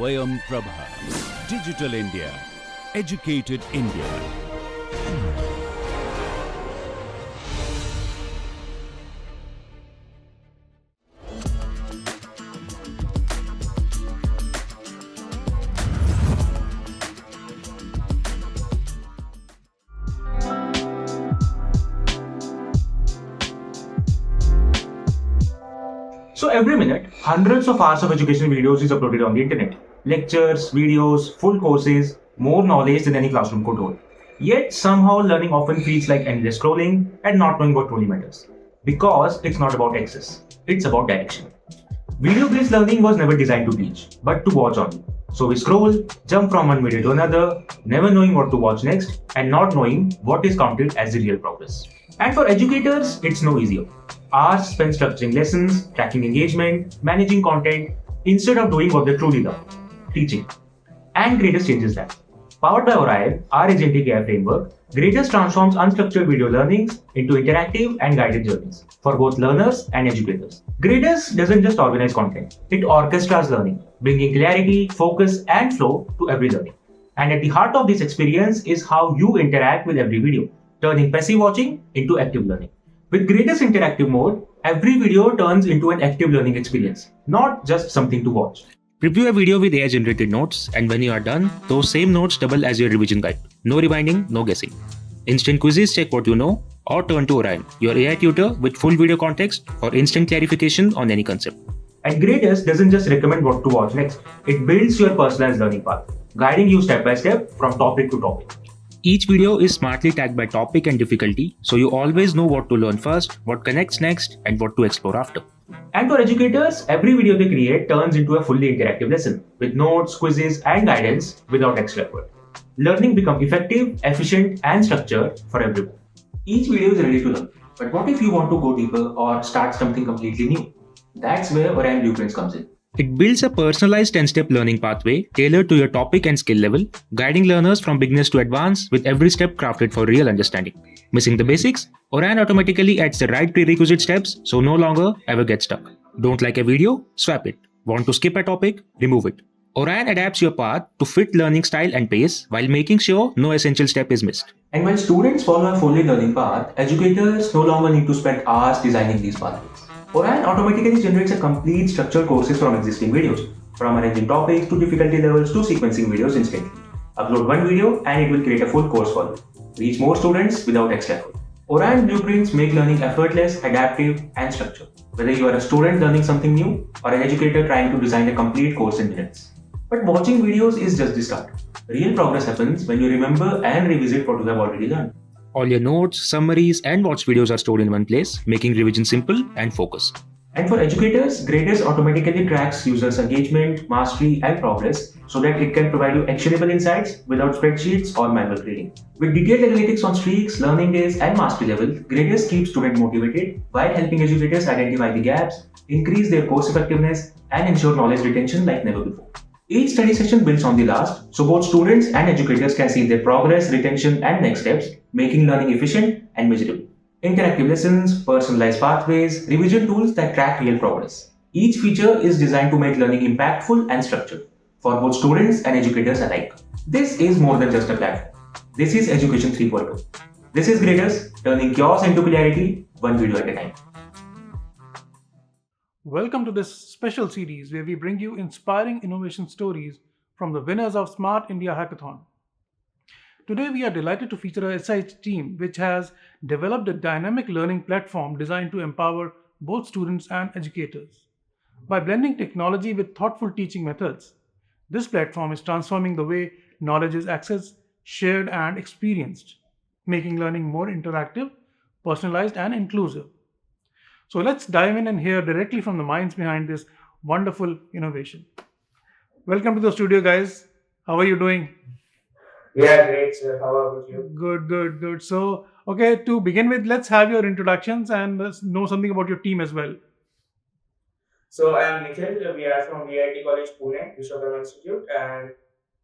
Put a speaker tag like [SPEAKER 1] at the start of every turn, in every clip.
[SPEAKER 1] Swayam Prabha. Digital India. Educated India.
[SPEAKER 2] So every minute, hundreds of hours of educational videos is uploaded on the internet. Lectures, videos, full courses, more knowledge than any classroom could hold. Yet somehow learning often feels like endless scrolling and not knowing what truly matters. Because it's not about access, it's about direction. Video-based learning was never designed to teach, but to watch only. So we scroll, jump from one video to another, never knowing what to watch next and not knowing what is counted as the real progress. And for educators, it's no easier. Hours spent structuring lessons, tracking engagement, managing content, instead of doing what they truly love, teaching. And Gradus changes that. Powered by Orion, our agentic AI framework, Gradus transforms unstructured video learnings into interactive and guided journeys for both learners and educators. Gradus doesn't just organize content, it orchestras learning, bringing clarity, focus, and flow to every learning. And at the heart of this experience is how you interact with every video, turning passive watching into active learning. With Gradus interactive mode, every video turns into an active learning experience, not just something to watch.
[SPEAKER 3] Preview a video with AI-generated notes, and when you are done, those same notes double as your revision guide. No rewinding, no guessing. Instant quizzes check what you know, or turn to Orion, your AI tutor with full video context for instant clarification on any concept.
[SPEAKER 2] And Gradus doesn't just recommend what to watch next, it builds your personalized learning path, guiding you step by step from topic to topic.
[SPEAKER 3] Each video is smartly tagged by topic and difficulty, so you always know what to learn first, what connects next, and what to explore after.
[SPEAKER 2] And for educators, every video they create turns into a fully interactive lesson, with notes, quizzes, and guidance without extra effort. Learning becomes effective, efficient, and structured for everyone. Each video is ready to learn. But what if you want to go deeper or start something completely new? That's where Orion Blueprints comes in.
[SPEAKER 3] It builds a personalized 10-step learning pathway tailored to your topic and skill level, guiding learners from beginners to advanced with every step crafted for real understanding. Missing the basics? Orion automatically adds the right prerequisite steps so no longer ever get stuck. Don't like a video? Swap it. Want to skip a topic? Remove it. Orion adapts your path to fit learning style and pace while making sure no essential step is missed.
[SPEAKER 2] And when students follow a fully learning path, educators no longer need to spend hours designing these pathways. Orion automatically generates a complete structured courses from existing videos, from arranging topics to difficulty levels to sequencing videos instantly. Upload one video and it will create a full course for you. Reach more students without extra effort. Orion Blueprints make learning effortless, adaptive, and structured. Whether you are a student learning something new or an educator trying to design a complete course in minutes. But watching videos is just the start. Real progress happens when you remember and revisit what you have already learned.
[SPEAKER 3] All your notes, summaries, and watch videos are stored in one place, making revision simple and focused.
[SPEAKER 2] And for educators, Gradus automatically tracks users' engagement, mastery, and progress so that it can provide you actionable insights without spreadsheets or manual grading. With detailed analytics on streaks, learning days, and mastery level, Gradus keeps students motivated while helping educators identify the gaps, increase their course effectiveness, and ensure knowledge retention like never before. Each study session builds on the last, so both students and educators can see their progress, retention, and next steps, making learning efficient and measurable. Interactive lessons, personalized pathways, revision tools that track real progress. Each feature is designed to make learning impactful and structured for both students and educators alike. This is more than just a platform. This is Education 3.0. This is Gradus, turning chaos into clarity, one video at a time.
[SPEAKER 4] Welcome to this special series where we bring you inspiring innovation stories from the winners of Smart India Hackathon. Today, we are delighted to feature a SIH team which has developed a dynamic learning platform designed to empower both students and educators. By blending technology with thoughtful teaching methods, this platform is transforming the way knowledge is accessed, shared, and experienced, making learning more interactive, personalized, and inclusive. So let's dive in and hear directly from the minds behind this wonderful innovation. Welcome to the studio, guys. How are you doing?
[SPEAKER 5] Yeah, great, sir. How about you?
[SPEAKER 4] Good. So, okay, to begin with, let's have your introductions and let's know something about your team as well.
[SPEAKER 5] So I am Nikhil. We are from VIT College Pune, Vishwakarma Institute, and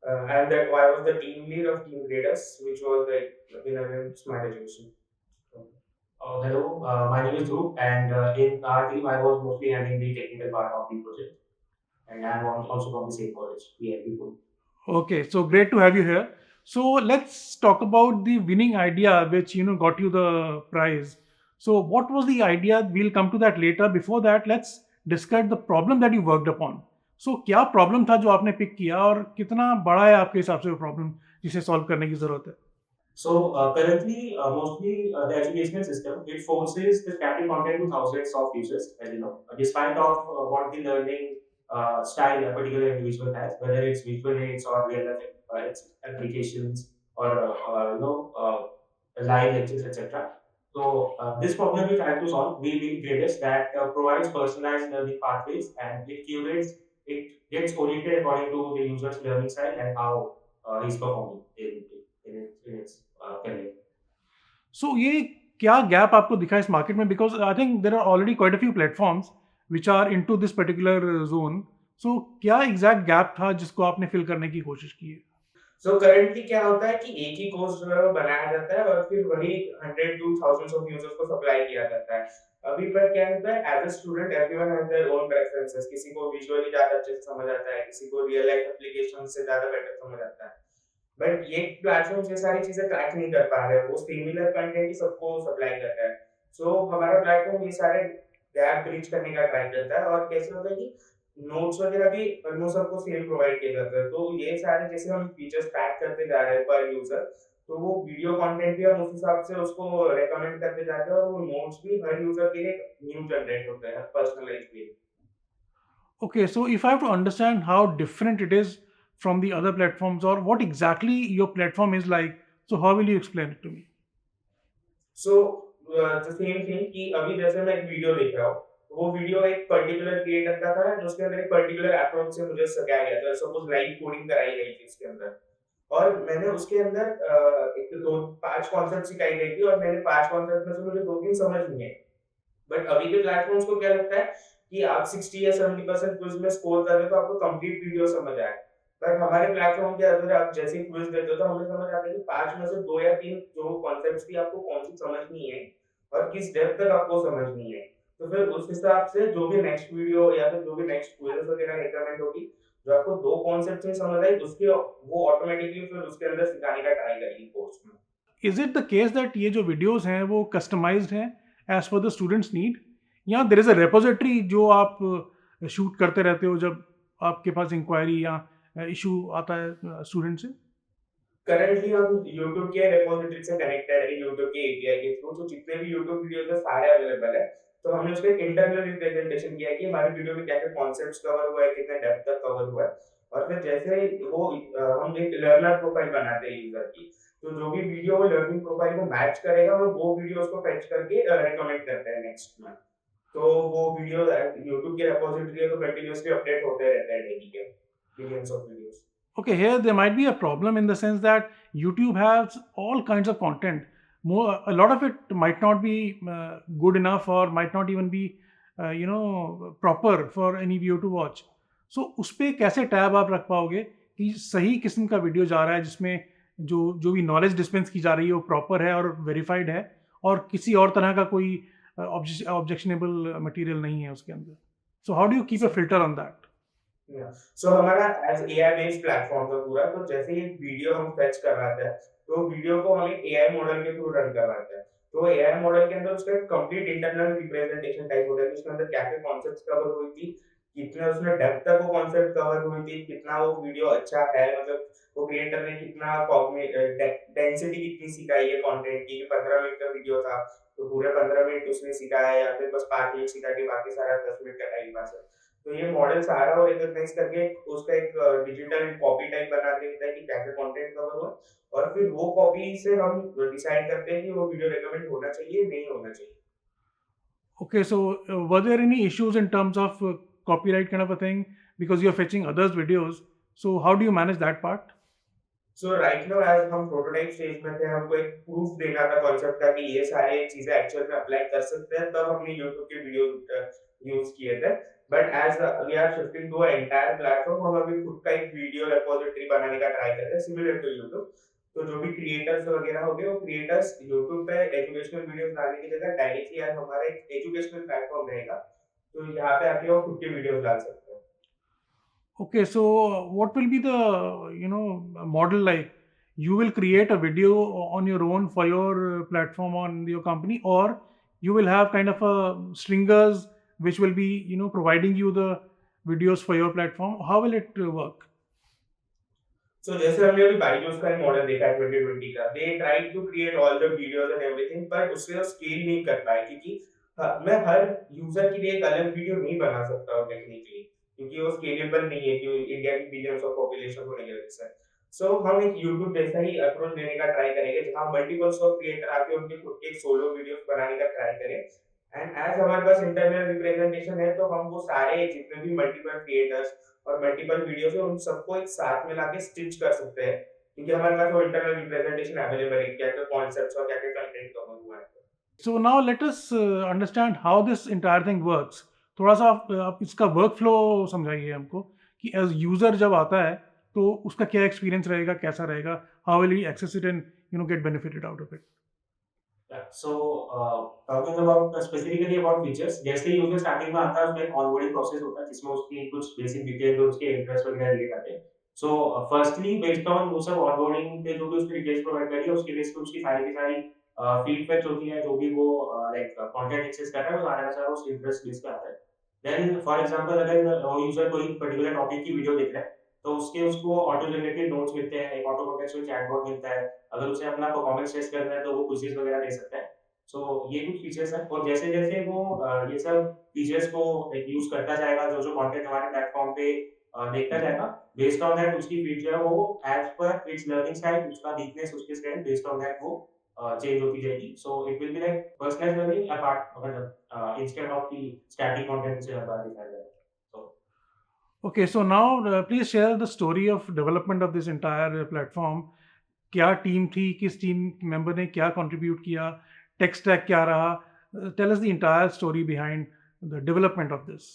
[SPEAKER 5] I was the team lead of Team Gradus, which was the winner in Smart Education.
[SPEAKER 2] Hello, my name is Dhruv, and in our team, I was mostly handling the technical part of the project.
[SPEAKER 5] and I'm also from the same college, VIP Pune.
[SPEAKER 4] Okay, so great to have you here. So let's talk about the winning idea which got you the prize. So what was the idea? We'll come to that later. Before that, let's discuss the problem that you worked upon. So क्या problem था जो आपने pick किया और कितना बड़ा है आपके हिसाब से वो प्रॉब्लम जिसे सॉल्व करने की जरूरत है?
[SPEAKER 5] So currently, mostly the educational system, it forces the static content to thousands of users, as you know, despite of what the learning style a particular individual has, whether it's visual aids or real life applications or live lectures, etc. So this problem we try to solve. We build graders that provides personalized learning pathways, and it curates, it gets oriented according to the user's learning style and how he's performing in its career.
[SPEAKER 4] सो ये क्या gap आपको दिखा इस market में? Because I think there are already quite a few platforms which are into this particular zone. So क्या exact gap था जिसको आपने फिल करने की कोशिश की है?
[SPEAKER 5] So currently क्या होता है कि एक ही कोर्स जो है वो बनाया जाता है और फिर वही 100 to thousands of users को सप्लाई किया जाता है. अभी पर क्या होता है, as a student everyone has their own preferences. किसी को विजुअली ज्यादा अच्छे से समझ आता है, किसी को रियल लाइफ एप्लीकेशन से ज्यादा बेटर समझ आता है. बट ये प्लेटफॉर्म ये सारी चीजें ट्रैक नहीं कर पा रहे हैं. वो सिमिलर कंटेंट ही सबको सप्लाई करता है. सो हमारा प्लेटफॉर्म ये सारे गैप ब्रिज करने का ट्राई करता है. और कैसे होता है कि नोट्स वगैरह भी ऑलमोस्ट सबको सेम प्रोवाइड किया जाता है. तो ये सारे जैसे हम फीचर्स पैक करते जा रहे हैं पर यूजर, तो वो वीडियो कंटेंट भी हम उस हिसाब से उसको रेकमेंड करते जाते हैं और वो नोट्स भी हर यूजर के लिए न्यू जनरेट होते हैं पर्सनलाइज्ड भी.
[SPEAKER 4] Okay, so if I have to understand how different it is from the other platforms or what exactly your platform is like, so how will you explain it to me?
[SPEAKER 5] So the same thing कि अभी जैसे मैं एक video देख रहा हूँ, वो video एक पर्टिकुलर क्रिएटर का था जिसके अंदर एक पर्टिकुलर अप्रोच से मुझे सिखाया गया था. सपोज लाइव कोडिंग कराई गई थी इसके अंदर, और मैंने उसके अंदर एक दो पांच कॉन्सेप्ट सिखाई गई थी और मैंने पांच कॉन्सेप्ट में से मुझे दो तीन समझ नहीं है. बट अभी के प्लेटफॉर्म्स को क्या लगता है कि आप 60 या 70% क्विज में स्कोर कर रहे हो तो आपको कंप्लीट वीडियो समझ आए. बट हमारे प्लेटफॉर्म के अंदर आप जैसे ही क्विज देते हो तो हमें समझ आता है कि पांच में से दो या तीन जो कॉन्सेप्ट्स थी आपको कौन सी समझनी है और किस डेप्थ तक आपको समझनी है. तो फिर उस हिसाब से जो भी नेक्स्ट वीडियो या फिर जो भी नेक्स्ट क्विज वगैरह रिकमेंड होगी, जो आपको दो कॉन्सेप्ट में समझ आई उसके वो ऑटोमेटिकली फिर उसके अंदर सिखाने का ट्राई करेगी कोर्स में.
[SPEAKER 4] Is it the case that ये जो videos हैं वो customized हैं as per the students need, या there is a repository जो आप शूट करते रहते हो जब आपके पास इंक्वायरी या इशू आता है स्टूडेंट से?
[SPEAKER 5] करंटली हम YouTube के रिपॉजिटरी से कनेक्टेड है, YouTube के API के थ्रू. तो जितने भी YouTube वीडियोस है सारे अवेलेबल है. तो हमने उसका एक इंटरनल रिप्रेजेंटेशन किया है कि हमारे वीडियो में क्या-क्या कॉन्सेप्ट्स कवर हुआ है, कितने डेप्थ तक कवर हुआ है. और फिर जैसे ही वो हम एक लर्नर प्रोफाइल बनाते हैं यूजर की. तो जो भी वीडियो वो लर्निंग प्रोफाइल को मैच करेगा और वो वीडियोस को फेच करके रिकमेंड करते हैं नेक्स्ट में. तो वो वीडियो YouTube के रिपॉजिटरी है तो कंटीन्यूअसली अपडेट होते रहते हैं डेली के millions of videos.
[SPEAKER 4] Okay, here there might be a problem in the sense that YouTube has all kinds of content. A lot of it might not be good enough or might not even be, proper for any viewer to watch. So उस पे कैसे tab आप रख पाओगे कि सही किस्म का वीडियो जा रहा है जिसमें जो जो भी नॉलेज डिस्पेंस की जा रही है वो प्रॉपर है और वेरीफाइड है, और किसी और तरह का कोई ऑब्जेक्शनेबल मटेरियल नहीं है उसके अंदर. So how do you keep a filter on that?
[SPEAKER 5] So हमारा एज एआई बेस्ड प्लेटफॉर्म था पूरा. तो जैसे ही वीडियो हम फेच करवाते हैं तो वीडियो को हम एक एआई मॉडल के थ्रू रन करवाते हैं. तो एआई मॉडल के अंदर उसका एक कंप्लीट इंटरनल रिप्रेजेंटेशन टाइप होता है कि उसके अंदर क्या-क्या कॉन्सेप्ट्स कवर हुई थी, कितने उसमें डेप्थ तक वो कॉन्सेप्ट कवर हुई थी, कितना वो वीडियो अच्छा है, मतलब वो क्रिएटर ने कितना डेंसिटी कितनी सिखाई है कंटेंट की. 15 मिनट का वीडियो था तो पूरे 15 मिनट उसने सिखाया या फिर बस 5 मिनट सिखा के बाकी सारा 10 मिनट का टाइम पास है. तो ये मॉडल सारा वो रिकॉग्नाइज करके उसका एक डिजिटल कॉपी टाइप बना देता है कि क्या क्या कंटेंट कवर हुआ, और फिर वो कॉपी से हम डिसाइड करते हैं कि वो वीडियो रिकमेंड होना चाहिए नहीं होना चाहिए.
[SPEAKER 4] Okay, so were there any issues in terms of copyright kind of a thing because you're fetching others' videos? So how do you manage that part?
[SPEAKER 5] So right now as हम prototype stage में थे, हमको एक proof देना था concept का कि ये सारे चीजें एक्चुअल में अप्लाई कर सकते हैं, तब हमने YouTube के वीडियो यूज किए थे. But as we are shifting to a entire platform, हम अभी खुद का एक वीडियो रिपोजिटरी बनाने का ट्राई कर रहे हैं सिमिलर टू YouTube. तो जो भी क्रिएटर्स वगैरह हो गए वो क्रिएटर्स YouTube पे एजुकेशनल वीडियोस डालने की जगह डायरेक्टली आज हमारा एक एजुकेशनल प्लेटफॉर्म रहेगा, तो यहाँ पे आके वो खुद के वीडियोस डाल सकते हैं.
[SPEAKER 4] Okay, so what will be the model like? You will create a video on your own for your platform on your company, or you will have kind of a stringers which will be providing you the videos for your platform. How will it work?
[SPEAKER 5] सो जैसे हमने अभी बाइजूस का ही model देखा है 2020 का, they try to create all the videos and everything, पर उससे वो स्केल नहीं कर पाए क्योंकि मैं हर यूजर के लिए एक अलग वीडियो नहीं बना सकता हूँ टेक्निकली, क्योंकि वो स्केलेबल नहीं है कि इंडिया की बिलियंस ऑफ पॉपुलेशन को नहीं ले सकता। सो हम एक यूट्यूब जैसा ही अप्रोच लेने का ट्राई करेंगे जहाँ मल्टीपल ऑफ क्रिएटर आके उनके खुद के सोलो वीडियोस बनाने का ट्राई करें, एंड एज हमारे पास इंटरनल रिप्रेजेंटेशन है तो हम वो सारे जितने भी मल्टीपल क्रिएटर्स और मल्टीपल वीडियोस है उन सबको एक साथ में लाके स्टिच कर सकते हैं, क्योंकि हमारे पास वो इंटरनल रिप्रेजेंटेशन अवेलेबल है, क्या क्या कॉन्सेप्ट्स और क्या क्या कंटेंट कवर हुआ है।
[SPEAKER 4] So now let us understand how this entire thing works. थोड़ा सा आप इसका वर्कफ्लो समझाइए हमको कि एज यूजर जब आता है तो उसका क्या एक्सपीरियंस रहेगा, कैसा रहेगा, how will he access it and get benefited out of it.
[SPEAKER 6] So, talking about specifically about features, जैसे ही यूजर स्टार्टिंग में आता है उसमें एक ऑनबोर्डिंग प्रोसेस होता है जिसमें उसकी कुछ बेसिक डिटेल उसके इंटरेस्ट वगैरह लिए जाते हैं। सो फर्स्टली बेस्ड ऑन वो सब ऑनबोर्डिंग पे जो भी उसकी डिटेल्स प्रोवाइड करी है उसके बेस पे उसकी सारी की सारी फीड फेच होती है, जो भी वो लाइक कंटेंट एक्सेस कर रहा है वो सारा का सारा उस इंटरेस्ट बेस पे आता है। देन फॉर एग्जांपल अगर वो यूजर कोई पर्टिकुलर टॉपिक की वीडियो देख रहा है तो उसके उसको ऑटो जनरेटेड नोट्स मिलते हैं, एक ऑटो कॉन्टेक्सुअल चैटबॉट मिलता है। अगर उसे अपना परफॉर्मेंस टेस्ट करना है तो वो क्विज़ेस वगैरह दे सकता है। सो ये कुछ फीचर्स हैं और जैसे-जैसे वो ये सब फीचर्स को एक यूज़ करता जाएगा, जो-जो कंटेंट हमारे प्लेटफ़ॉर्म पे देखता जाएगा, बेस्ड ऑन दैट उसकी फीड जो है वो as per its learning style, उसका वीकनेस, उसके स्ट्रेंथ बेस्ड ऑन दैट वो चेंज होती जाएगी। So it will be like personalised learning apart मतलब instead of the static content से हर बार दिखाया जाएगा। So
[SPEAKER 4] Okay, so now please share the story of development of this entire platform. क्या टीम थी, किस टीम मेंबर ने क्या कंट्रीब्यूट किया, टेक स्टैक क्या रहा? Tell us the entire story behind the development of this.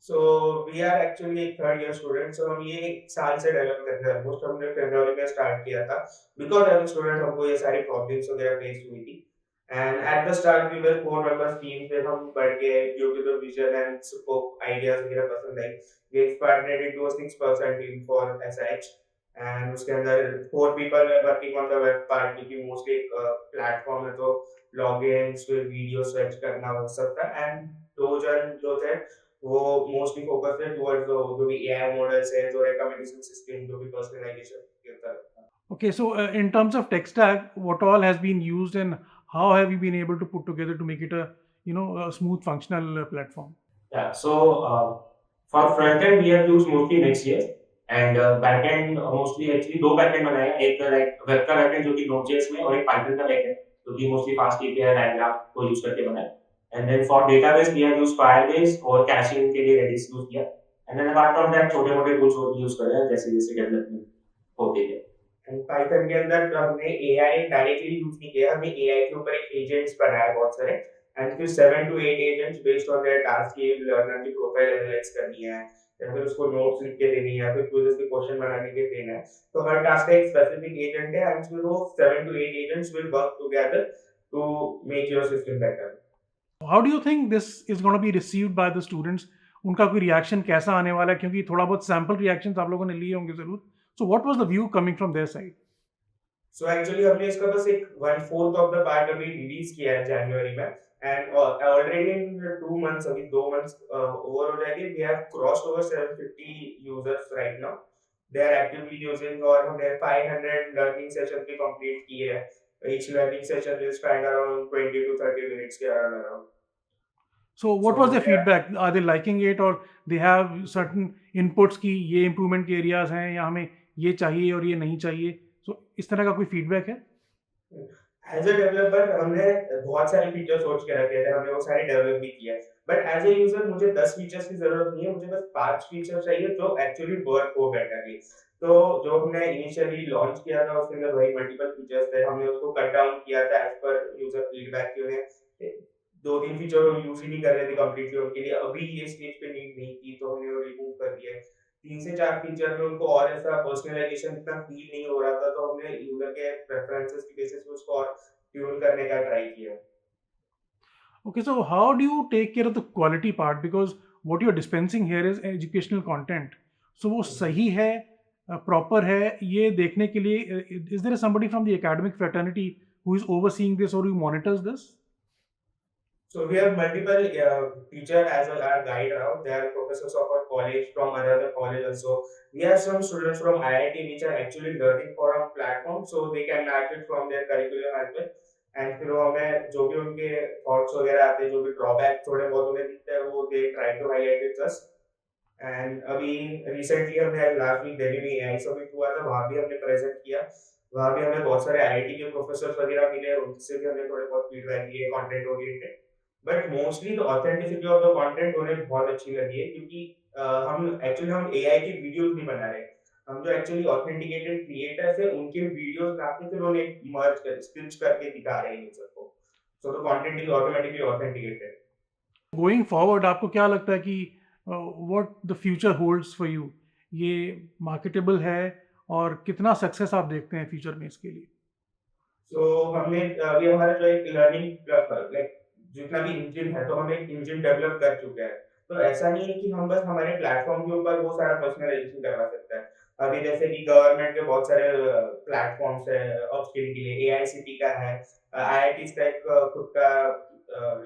[SPEAKER 5] So we are actually एक third year student, so हम ये एक साल से डेवलप कर रहे हैं, ऑलमोस्ट हमने फरवरी में स्टार्ट किया था, बिकॉज एज अ स्टूडेंट हमको ये सारी प्रॉब्लम्स वगैरह फेस हुई थी। And at the start we were 4 members team, फिर हम बढ़ गए due to the vision and scope ideas वगैरह पसंद आई, we expanded into a 6 person team for SH, and उसके अंदर 4 people were working on the web part, क्योंकि मोस्टली एक प्लेटफॉर्म है तो लॉगिन्स फिर वीडियो सर्च करना वो सब था, एंड दो जन जो थे वो मोस्टली फोकस है टुवर्ड्स जो भी एआई मॉडल्स है, जो रिकमेंडेशन सिस्टम, जो भी पर्सनलाइजेशन के तरफ।
[SPEAKER 4] Okay, so in terms of tech stack, what all has been used and how have you been able to put together to make it a a smooth functional platform?
[SPEAKER 6] yeah, so for front end we have used mostly Next.js and back end mostly actually दो back end बनाए हैं, एक like web का back end जो कि Node.js में और एक Python का back end जो कि mostly fast API diagram को use करके बनाए। And then for database we have used Firebase और caching के लिए Redis use किया। And then apart from that छोटे मोटे tools और भी use करे हैं जैसे जैसे development होती है।
[SPEAKER 5] एंड पाइथन के अंदर हमने एआई डायरेक्टली यूज नहीं किया, हमने एआई के ऊपर एक एजेंट्स बनाए बहुत सारे, एंड फिर 7 to 8 agents based on their task की लर्नर की प्रोफाइल एनालाइज करनी है, या फिर उसको नोट्स लिख के देनी है, या फिर क्विज़ेस के क्वेश्चन बनाने के देना है। तो हर टास्क का एक स्पेसिफिक एजेंट है, एंड फिर वो 7 to 8 agents will work together to make your system better.
[SPEAKER 4] How do you think this is going to be received by the students? उनका कोई रिएक्शन कैसा आने वाला है, क्योंकि थोड़ा बहुत सैम्पल रिएक्शंस आप लोगों ने लिए होंगे जरूर. So what was the view coming from their side?
[SPEAKER 5] So actually हमने इसका बस एक 1/4 ऑफ द पार्ट अभी रिलीज किया है जनवरी में, एंड ऑलरेडी इन 2 मंथ्स, अभी 2 मंथ्स ओवर हो जाएंगे, we have crossed over 750 users right now, they are actively using, और हमने 500 लर्निंग सेशन भी कंप्लीट किए हैं। Each learning session will spend around 20 to 30 minutes के around.
[SPEAKER 4] So what
[SPEAKER 5] So
[SPEAKER 4] was their
[SPEAKER 5] yeah,
[SPEAKER 4] feedback? Are they liking it or they have certain inputs की ये improvement के areas हैं या हमें ये चाहिए और ये नहीं चाहिए? So इस तरह का कोई feedback है?
[SPEAKER 5] एज अ डेवलपर हमने बहुत सारे फीचर सोच के रखे थे, हमने वो सारे डेवलप भी किए, बट एज ए यूजर मुझे 10 फीचर्स की जरूरत नहीं है, मुझे बस 5 फीचर चाहिए जो एक्चुअली वर्क हो बेटरली। तो जो हमने इनिशियली लॉन्च किया था उसके अंदर वही मल्टीपल फीचर्स थे, हमने उसको कट डाउन किया था एज पर यूजर फीडबैक की, उन्हें 2-3 फीचर वो यूज ही नहीं कर रहे थे कंप्लीटली, उनके लिए अभी ये स्टेज पे नीड नहीं थी तो हमने वो रिमूव कर दिया है। 3 से 4 फीचर में उनको और ऐसा पर्सनलाइजेशन इतना फील नहीं हो रहा था, तो हमने यूजर के प्रेफरेंसेस की बेसिस पे उसको और ट्यून करने का ट्राई किया।
[SPEAKER 4] Okay, so how do you take care of the quality part? Because what you're dispensing here is educational content. So वो सही है, proper है, ये देखने के लिए is there somebody from the academic fraternity who is overseeing this or who monitors this?
[SPEAKER 5] So we have multiple teacher as well our guide around. They are professors of our college from another college also. We have some students from IIT which are actually learning for our platform, so they can match it from their curriculum as well. And फिर वो हमें जो भी उनके thoughts वगैरह आते हैं, जो भी ड्रॉबैक थोड़े बहुत उन्हें दिखते हैं, वो they try to highlight it us. And अभी रिसेंटली हमने लास्ट वीक दिल्ली में एआई समिट हुआ था, वहाँ भी हमने प्रेजेंट किया. वहाँ भी हमें बहुत सारे आईआईटी के प्रोफेसर वगैरह मिले, उनसे भी हमने थोड़े बहुत फीडबैक लिए content oriented. But mostly the authenticity of the content उन्हें बहुत अच्छी लगी है, क्योंकि हम एआई की वीडियोस नहीं बना रहे. हम जो एक्चुअली ऑथेंटिकेटेड क्रिएटर्स है उनके वीडियोस लाके फिर उन्हें मर्ज कर स्टिच करके दिखा रहे हैं यूजर को. So the content is automatically authenticated.
[SPEAKER 4] Going forward, आपको क्या लगता है कि what the future holds for you? ये marketable है और कितना सक्सेस आप देखते हैं फ्यूचर में इसके लिए?
[SPEAKER 5] सो हमने अभी हमारा जो एक लर्निंग लाइक जितना भी इंजन है, तो हम एक इंजन डेवलप कर चुके हैं. तो ऐसा नहीं है कि हम बस हमारे प्लेटफॉर्म के ऊपर वो सारा पर्सनलाइजेशन करवा सकते हैं. अभी जैसे कि गवर्नमेंट के बहुत सारे प्लेटफॉर्म्स है अपस्किलिंग के लिए. एआईसीटी का है, आईआईटी का एक खुद का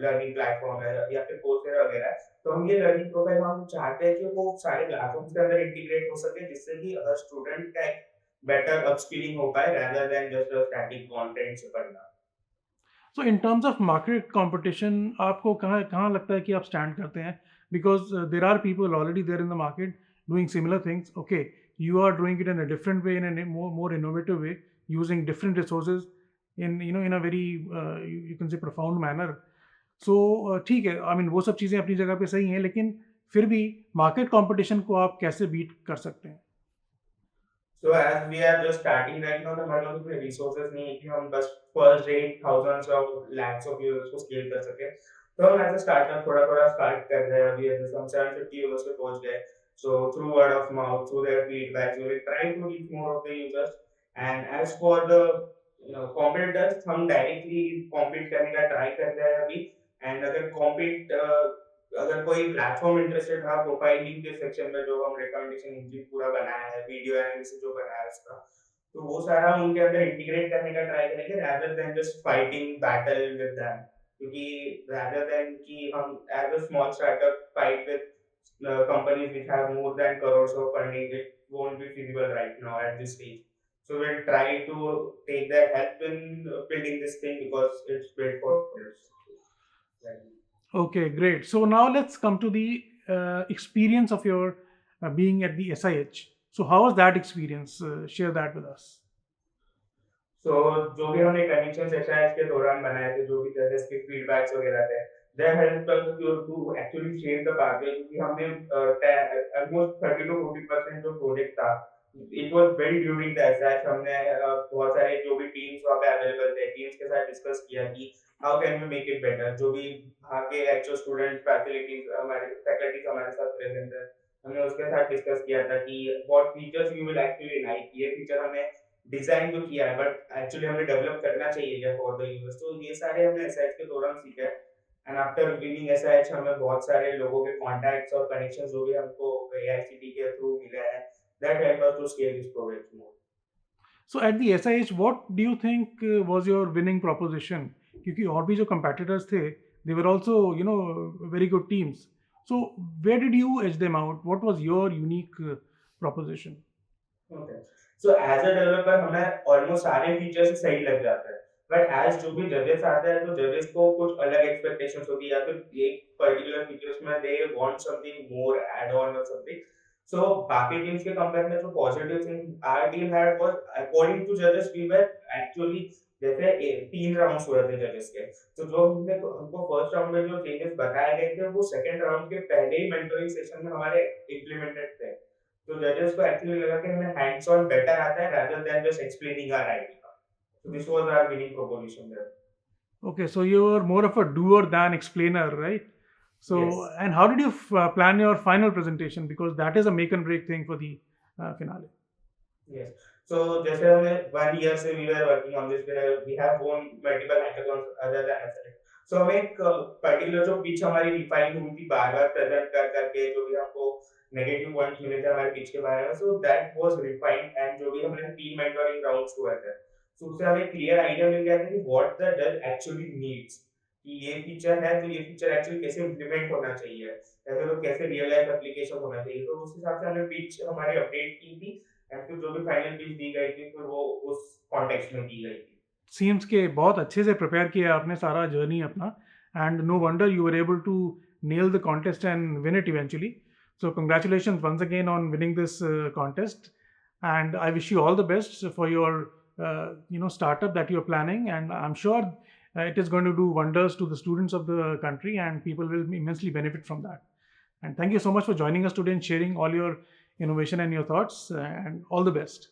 [SPEAKER 5] लर्निंग प्लेटफॉर्म है, या फिर कोर्सेरा वगैरह. तो हम ये लर्निंग प्रोफाइल हम चाहते हैं कि वो सारे प्लेटफॉर्म्स के अंदर इंटीग्रेट हो सके, जिससे कि हर स्टूडेंट का एक बेटर अपस्किलिंग हो पाए rather than just a static content से पढ़ना.
[SPEAKER 4] So in terms of market competition, आपको कहाँ कहाँ लगता है कि आप stand करते हैं? Because there are people already there in the market doing similar things. Okay, you are doing it in a different way, in a more innovative way, using different resources in in a very you can say profound manner. So ठीक है, I mean वो सब चीज़ें अपनी जगह पे सही हैं, लेकिन फिर भी market competition को आप कैसे beat कर सकते हैं?
[SPEAKER 5] So as we are just starting right now, तो हमारे पास उतने resources नहीं है कि हम बस first day thousands of lakhs of users को scale कर सके. तो हम ऐसे स्टार्टअप थोड़ा थोड़ा स्टार्ट कर रहे हैं. अभी जैसे हम 750 users पे पहुंच गए. So through word of mouth, through their feedback, we will try to reach more of the users. And as for the competitors, हम directly compete करने का try कर रहे हैं अभी. And अगर कोई प्लेटफॉर्म इंटरेस्टेड था प्रोफाइलिंग के सेक्शन में, जो हम रिकमेंडेशन इंजन पूरा बनाया है, वीडियो एनालिसिस जो बनाया है उसका, तो वो सारा हम उनके अंदर इंटीग्रेट करने का ट्राई करेंगे rather than just fighting battle with them. क्योंकि rather than कि हम as a small startup fight with companies which have more than crores of funding, it won't be feasible right now at this stage. So we'll try to take their help in building this thing because it's built for this.
[SPEAKER 4] Okay, great. So now let's come to the experience of your being at the SIH. So how was that experience? Share that with us.
[SPEAKER 5] So जो भी हमने connection SIH के दौरान बनाए थे, जो भी जजेस के फीडबैक्स वगैरह थे, they helped us to actually change the pathway. क्योंकि हमने almost 30 to 40% जो प्रोजेक्ट था, it was built during the SIH. हमने बहुत सारे जो भी टीम्स वहाँ पे अवेलेबल थे, टीम्स के साथ डिस्कस किया कि how can we make it better. जो भी वहाँ के एक्चुअल स्टूडेंट फैसिलिटीज हमारे फैकल्टीज हमारे साथ प्रेजेंट है, हमने उसके साथ डिस्कस किया था कि what features you will actually like. ये फीचर हमने डिजाइन तो किया है, बट एक्चुअली हमें डेवलप करना चाहिए क्या फॉर द यूजर्स. तो ये सारे हमने SIH के दौरान सीखे. एंड आफ्टर विनिंग SIH हमें बहुत सारे लोगों के कॉन्टैक्ट्स और कनेक्शंस जो भी हमको AICT के थ्रू मिले हैं, that helped us to scale this project more.
[SPEAKER 4] So at the SIH, what do you think was your winning proposition? क्योंकि और भी जो competitors थे, they were also very good teams. So where did you edge them out? What was your unique proposition?
[SPEAKER 5] Okay. So as a developer हमें almost सारे features सही लग जाते हैं, बट एज जो भी जजेस आते हैं, तो जजेस को कुछ अलग एक्सपेक्टेशंस होती है, या फिर एक पर्टिकुलर फीचर्स में they want something more add on और समथिंग. सो बाकी टीम्स के कंपेयर में जो positive thing our team had was according to जजेस वी वर एक्चुअली, जैसे 3 राउंड्स हुए थे जजेस के, तो जो हमको फर्स्ट राउंड में जो चेंजेस बताए गए थे, वो सेकंड राउंड के पहले ही मेंटरिंग सेशन में हमारे इम्प्लीमेंटेड थे. तो जजेस को एक्चुअली लगा कि हमें हैंड्स ऑन बेटर आता है rather than just explaining our idea. So this was our winning proposition there.
[SPEAKER 4] Okay, so you were more of a doer than explainer, right? So,
[SPEAKER 5] Yes.
[SPEAKER 4] and how did you plan your final presentation? Because that is a make and break thing for the finale.
[SPEAKER 5] Yes. So जैसे हमने 1 year से we were working on this, we have won multiple hackathons other than SIH. सो हमें एक particular जो pitch हमारी refine हुई थी बार बार present कर करके, जो भी हमको नेगेटिव पॉइंट्स मिले थे हमारे पिच के बारे में, so that was refined, and जो भी हमने टीम मेंटरिंग राउंड्स हुए थे, सो उससे हमें क्लियर आइडिया मिल गया था कि what the does actually needs, कि ये फीचर है तो ये फीचर एक्चुअली कैसे इम्प्लीमेंट होना चाहिए, ऐसे तो कैसे रियल लाइफ एप्लीकेशन होना चाहिए। तो उस हिसाब से हमने पिच हमारी अपडेट की थी, एंड फिर जो भी फाइनल पिच दी गई थी फिर वो उस कॉन्टेक्स्ट में दी गई थी।
[SPEAKER 4] सीम्स के बहुत अच्छे से प्रिपेयर किया आपने सारा जर्नी अपना, and no wonder you were able to nail the contest and win it eventually. So congratulations once again on winning this contest, and I wish you all the best for your startup that you're planning, and I'm sure it is going to do wonders to the students of the country, and people will immensely benefit from that. And thank you so much for joining us today and sharing all your innovation and your thoughts, and all the best.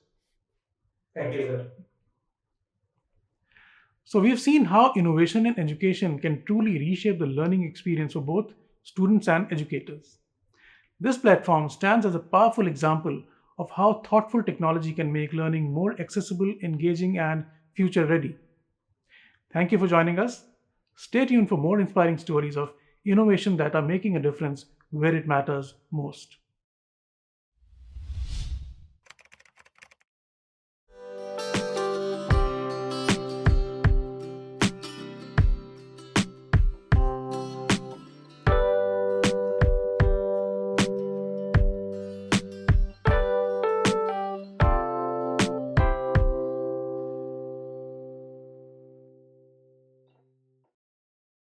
[SPEAKER 5] Thank you sir.
[SPEAKER 4] So, we've seen how innovation in education can truly reshape the learning experience for both students and educators. This platform stands as a powerful example of how thoughtful technology can make learning more accessible, engaging, and future ready. Thank you for joining us. Stay tuned for more inspiring stories of innovation that are making a difference where it matters most.